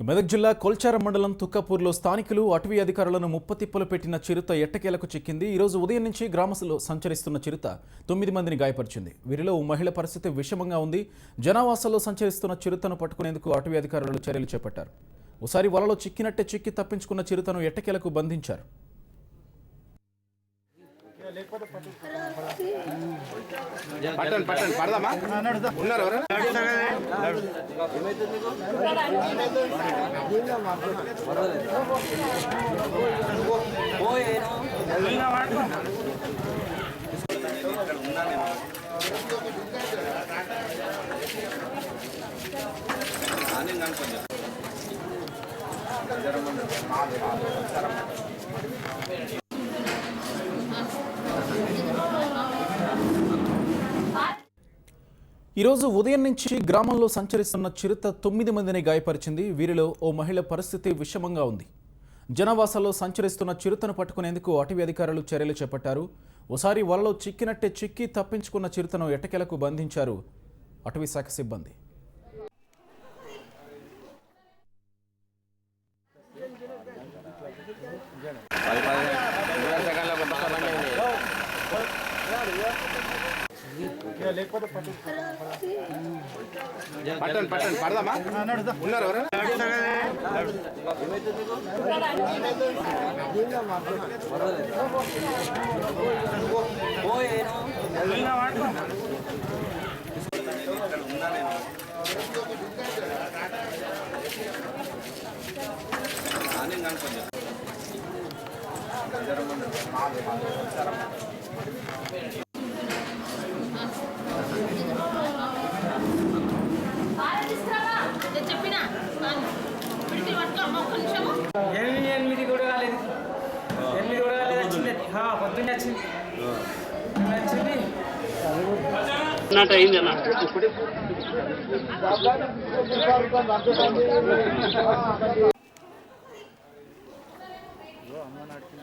మెదక్ జిల్లా కొల్చారం మండలం తుక్కపూర్లో స్థానికులు అటవీ అధికారులను ముప్పతిప్పలు పెట్టిన చిరుత ఎట్టకేలకు చిక్కింది. ఈ రోజు ఉదయం నుంచి గ్రామస్తులు సంచరిస్తున్న చిరుత 9 మందిని గాయపరిచింది. వీరిలో ఓ మహిళ పరిస్థితి విషమంగా ఉంది. జనావాసాల్లో సంచరిస్తున్న చిరుతను పట్టుకునేందుకు అటవీ అధికారులు చర్యలు చేపట్టారు. ఒకసారి వలలో చిక్కినట్టే చిక్కి తప్పించుకున్న చిరుతను ఎట్టకేలకు బంధించారు. ఈరోజు ఉదయం నుంచి గ్రామంలో సంచరిస్తున్న చిరుత 9 మందిని గాయపరిచింది. వీరిలో ఓ మహిళ పరిస్థితి విషమంగా ఉంది. జనావాసాల్లో సంచరిస్తున్న చిరుతను పట్టుకునేందుకు అటవీ అధికారులు చర్యలు చేపట్టారు. ఓసారి వలలో చిక్కినట్టే చిక్కి తప్పించుకున్న చిరుతను ఎట్టకేలకు బంధించారు అటవీ శాఖ సిబ్బంది. అమ్మ నాటికి